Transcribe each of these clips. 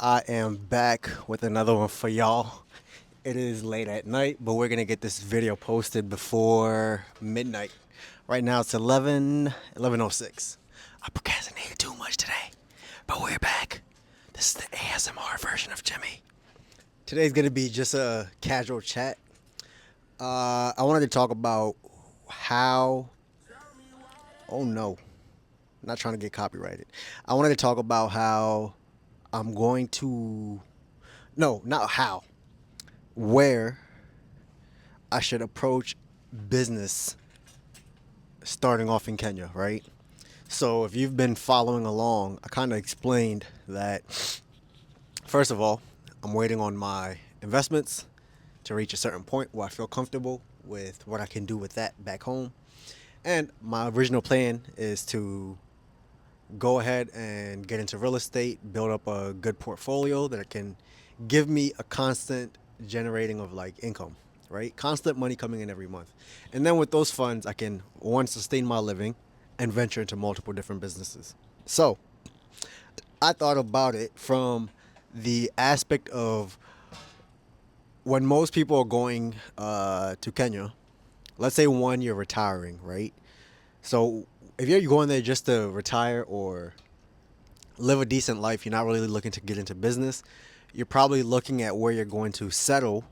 I am back with another one for y'all. It is late at night, but we're gonna get this video posted before midnight. Right now it's 11:06. I procrastinated too much today, but we're back. This is the ASMR version of Jimmy. Today's gonna be just a casual chat. I wanted to talk about how. Oh no, not trying to get copyrighted. I wanted to talk about how I'm going to. No, not how. Where I should approach business starting off in Kenya, right? So if you've been following along, I kind of explained that first of all, I'm waiting on my investments to reach a certain point where I feel comfortable with what I can do with that back home. And my original plan is to go ahead and get into real estate, build up a good portfolio that can give me a constant generating of like income, right? Constant money coming in every month. And then with those funds, I can one sustain my living and venture into multiple different businesses. So I thought about it from the aspect of when most people are going to Kenya, let's say one, you're retiring, right? So if you're going there just to retire or live a decent life, you're not really looking to get into business, you're probably looking at where you're going to settle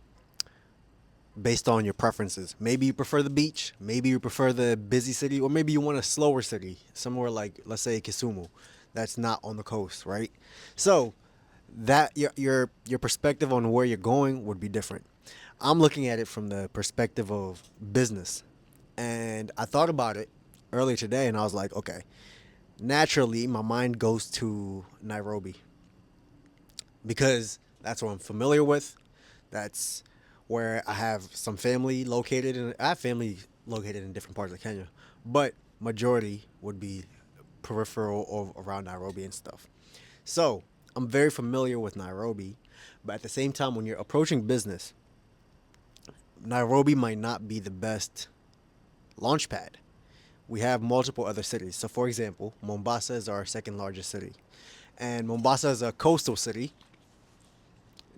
based on your preferences. Maybe you prefer the beach, maybe you prefer the busy city, or maybe you want a slower city, somewhere like, let's say, Kisumu, that's not on the coast, right? So that your perspective on where you're going would be different. I'm looking at it from the perspective of business. And I thought about it earlier today and I was like, okay, naturally my mind goes to Nairobi because that's what I'm familiar with. That's where I have some family located, and I have family located in different parts of Kenya, but majority would be peripheral of around Nairobi and stuff. So I'm very familiar with Nairobi, but at the same time, when you're approaching business, Nairobi might not be the best launch pad. We have multiple other cities. So, for example, Mombasa is our second largest city, and Mombasa is a coastal city,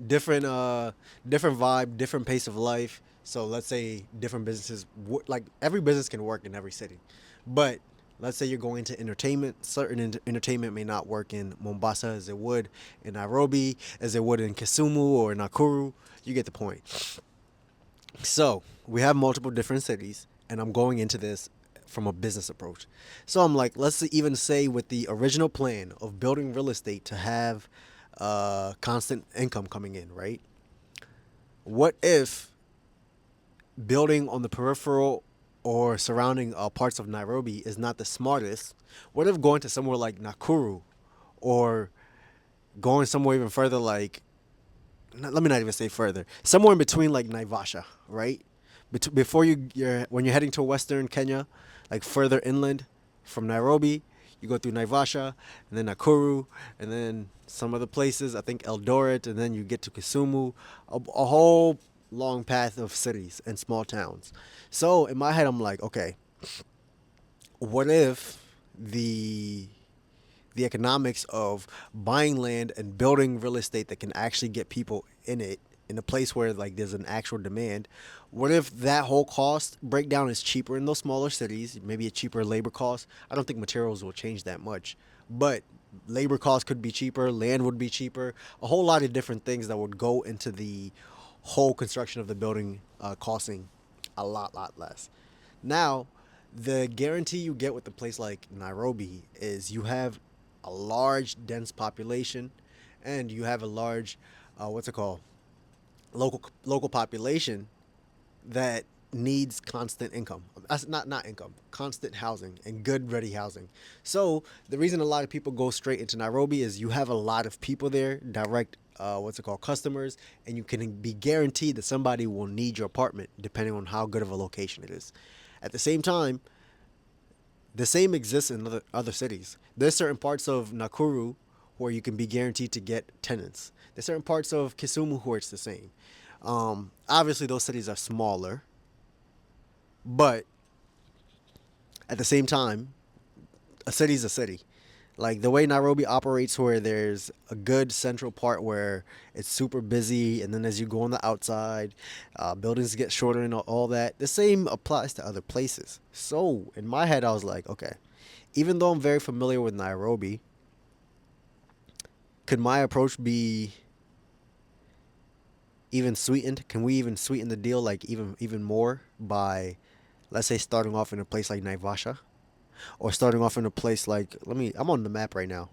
different vibe, different pace of life. So let's say different businesses, like every business can work in every city, but let's say you're going into entertainment. Certain entertainment may not work in Mombasa as it would in Nairobi, as it would in Kisumu or Nakuru. You get the point. So we have multiple different cities, and I'm going into this from a business approach. So I'm like, let's even say with the original plan of building real estate to have constant income coming in, right? What if building on the peripheral or surrounding parts of Nairobi is not the smartest? What if going to somewhere like Nakuru or going somewhere even further like, let me not even say further, somewhere in between like Naivasha, right? Before when you're heading to Western Kenya, like further inland from Nairobi, you go through Naivasha and then Nakuru and then some other places, I think Eldoret, and then you get to Kisumu, a whole long path of cities and small towns. So in my head, I'm like, okay, what if the economics of buying land and building real estate that can actually get people in it in a place where like there's an actual demand, what if that whole cost breakdown is cheaper in those smaller cities, maybe a cheaper labor cost? I don't think materials will change that much, but labor costs could be cheaper, land would be cheaper, a whole lot of different things that would go into the whole construction of the building, costing a lot less. Now, the guarantee you get with a place like Nairobi is you have a large, dense population, and you have a large, what's it called, local population that needs constant income. That's not income, constant housing and good ready housing. So the reason a lot of people go straight into Nairobi is you have a lot of people there, direct what's it called, customers, and you can be guaranteed that somebody will need your apartment depending on how good of a location it is. At the same time, the same exists in other cities. There's certain parts of Nakuru where you can be guaranteed to get tenants. There's certain parts of Kisumu where it's the same. Obviously, those cities are smaller, but at the same time, a city's a city. Like the way Nairobi operates, where there's a good central part where it's super busy, and then as you go on the outside, buildings get shorter and all that. The same applies to other places. So in my head, I was like, okay, even though I'm very familiar with Nairobi, could my approach be even sweetened? Can we even sweeten the deal like even more by, let's say, starting off in a place like Naivasha, or starting off in a place like, I'm on the map right now.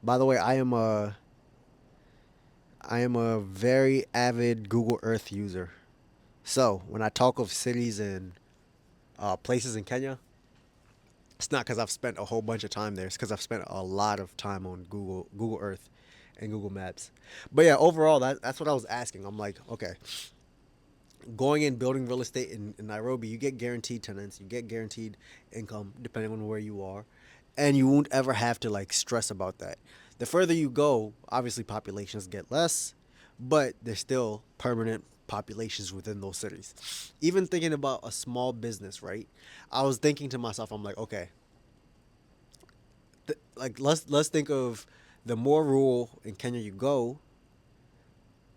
By the way, I am a very avid Google Earth user. So when I talk of cities and places in Kenya, it's not because I've spent a whole bunch of time there. It's because I've spent a lot of time on Google Earth and Google Maps. But yeah, overall, that's what I was asking. I'm like, okay, going and building real estate in Nairobi, you get guaranteed tenants, you get guaranteed income depending on where you are, and you won't ever have to like stress about that. The further you go, obviously populations get less, but there's still permanent populations within those cities. Even thinking about a small business, right? I was thinking to myself, I'm like, okay, like let's think of the more rural in Kenya you go,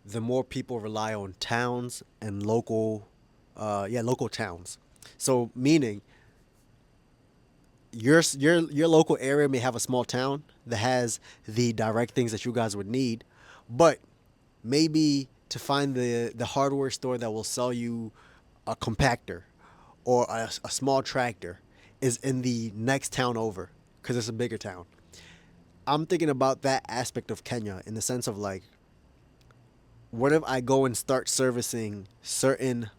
the more people rely on towns and local towns. So meaning your local area may have a small town that has the direct things that you guys would need, but maybe to find the hardware store that will sell you a compactor or a small tractor is in the next town over because it's a bigger town. I'm thinking about that aspect of Kenya in the sense of like, what if I go and start servicing certain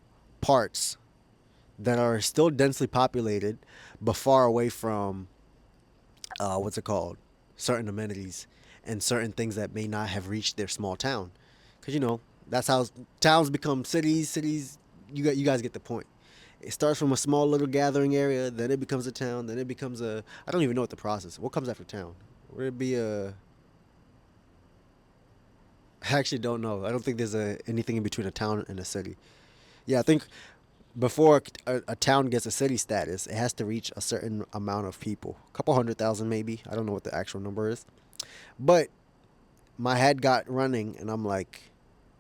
parts that are still densely populated but far away from what's it called, certain amenities and certain things that may not have reached their small town, because that's how towns become cities. Cities, you guys get the point. It starts from a small little gathering area, then it becomes a town, then it becomes a, I don't even know what the process, what comes after town. Would it be a, I actually don't know. I don't think there's anything in between a town and a city. Yeah, I think before a town gets a city status, it has to reach a certain amount of people, a couple 100,000 maybe. I don't know what the actual number is, but my head got running, and I'm like,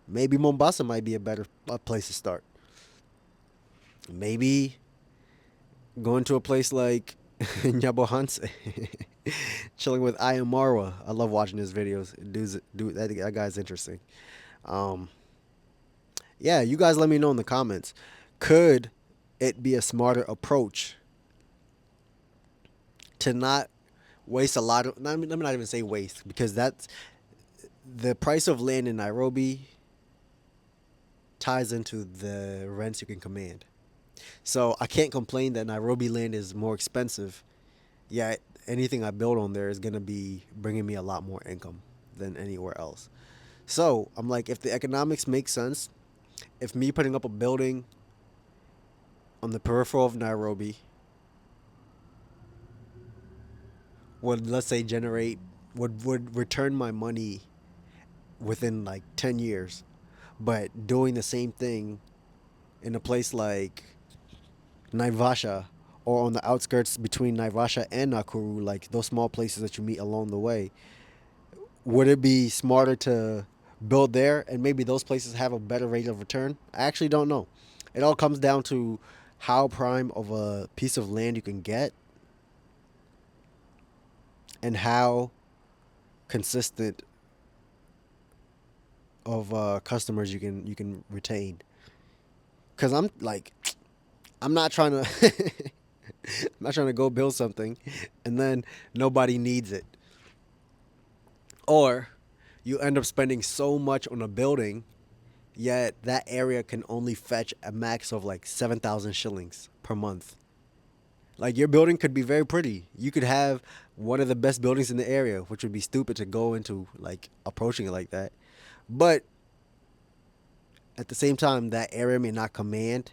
maybe Mombasa might be a better place to start. Maybe going to a place like Nyabohanse, chilling with Ayamarwa. I love watching his videos. That guy's interesting. Um, yeah, you guys let me know in the comments. Could it be a smarter approach to not waste a lot of? Let me not even say waste, because that's the price of land in Nairobi ties into the rents you can command. So I can't complain that Nairobi land is more expensive. Yet anything I build on there is gonna be bringing me a lot more income than anywhere else. So I'm like, if the economics make sense, if me putting up a building on the peripheral of Nairobi would, let's say, generate, would return my money within like 10 years, but doing the same thing in a place like Naivasha, or on the outskirts between Naivasha and Nakuru, like those small places that you meet along the way, would it be smarter to build there and maybe those places have a better rate of return? I actually don't know. It all comes down to how prime of a piece of land you can get and how consistent of customers you can retain. Cause I'm like, I'm not trying to I'm not trying to go build something and then nobody needs it, or you end up spending so much on a building, yet that area can only fetch a max of like 7,000 shillings per month. Like your building could be very pretty. You could have one of the best buildings in the area, which would be stupid to go into like approaching it like that. But at the same time, that area may not command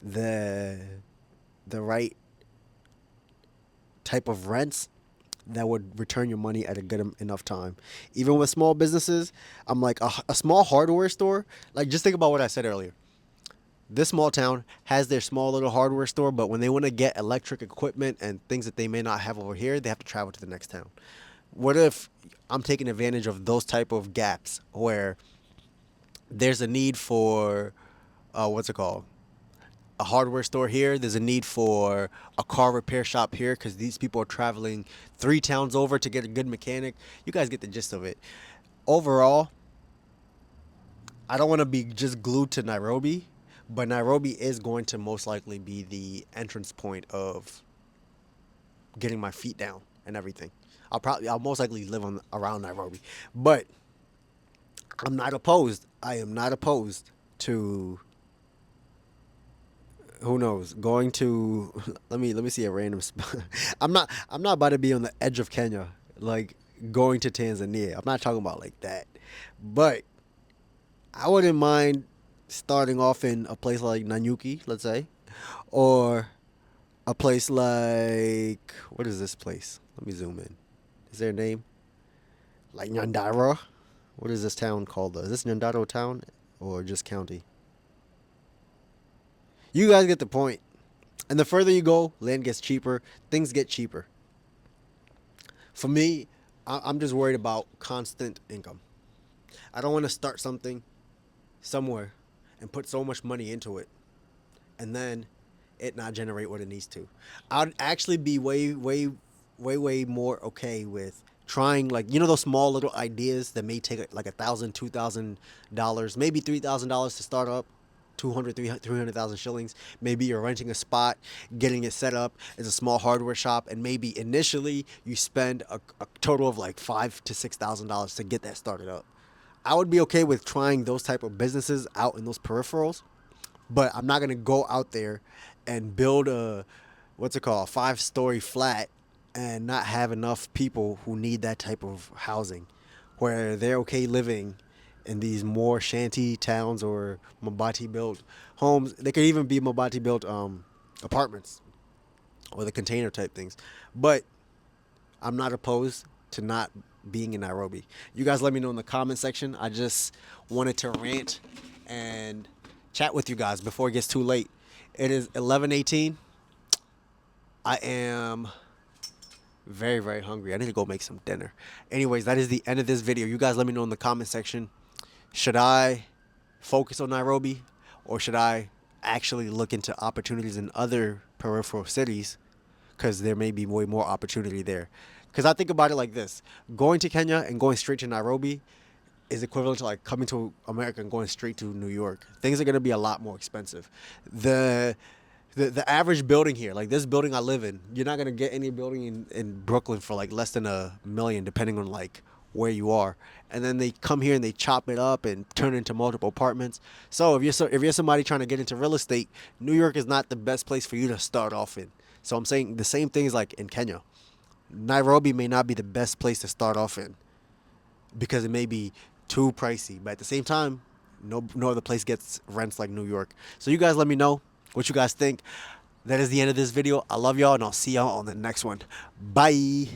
the the right type of rents that would return your money at a good enough time. Even with small businesses, I'm like a small hardware store. Like just think about what I said earlier. this small town has their small little hardware store, but when they want to get electric equipment and things that they may not have over here, they have to travel to the next town. What if I'm taking advantage of those type of gaps where there's a need for what's it called? A hardware store here. There's a need for a car repair shop here because these people are traveling 3 towns over to get a good mechanic. You guys get the gist of it. Overall, I don't want to be just glued to Nairobi, but Nairobi is going to most likely be the entrance point of getting my feet down and everything. I'll most likely live on around Nairobi, but I'm not opposed. I am not opposed to, who knows, going to let me see a random spot. I'm not about to be on the edge of Kenya, like going to Tanzania. I'm not talking about like that, but I wouldn't mind starting off in a place like Nanyuki, let's say, or a place like, what is this place? Let me zoom in. Is there a name? Like Nyandara? What is this town called? Is this Nyandaro town or just county? You guys get the point. And the further you go, land gets cheaper, things get cheaper. For me, I'm just worried about constant income. I don't want to start something somewhere and put so much money into it and then it not generate what it needs to. I'd actually be way more okay with trying, like, those small little ideas that may take like $1,000, $2,000, maybe $3,000 to start up. 300,000 shillings. Maybe you're renting a spot, getting it set up as a small hardware shop, and maybe initially you spend a total of like $5,000 to $6,000 to get that started up. I would be okay with trying those type of businesses out in those peripherals, but I'm not gonna go out there and build a, what's it called, 5-story flat and not have enough people who need that type of housing, where they're okay living in these more shanty towns or Mabati built homes. They could even be Mabati built apartments or the container type things. But I'm not opposed to not being in Nairobi. You guys let me know in the comment section. I just wanted to rant and chat with you guys before it gets too late. It is 11:18. I am very hungry. I need to go make some dinner. Anyways, that is the end of this video. You guys let me know in the comment section. Should I focus on Nairobi, or should I actually look into opportunities in other peripheral cities, because there may be way more opportunity there? Because I think about it like this: going to Kenya and going straight to Nairobi is equivalent to like coming to America and going straight to New York. Things are going to be a lot more expensive. The average building here, like this building I live in, you're not going to get any building in Brooklyn for like less than $1 million, depending on like where you are. And then they come here and they chop it up and turn it into multiple apartments. So if you're somebody trying to get into real estate, New York is not the best place for you to start off in. So I'm saying the same thing is like in Kenya. Nairobi may not be the best place to start off in because it may be too pricey, but at the same time, no other place gets rents like New York. So you guys let me know what you guys think. That is the end of this video. I love y'all, and I'll see y'all on the next one. Bye.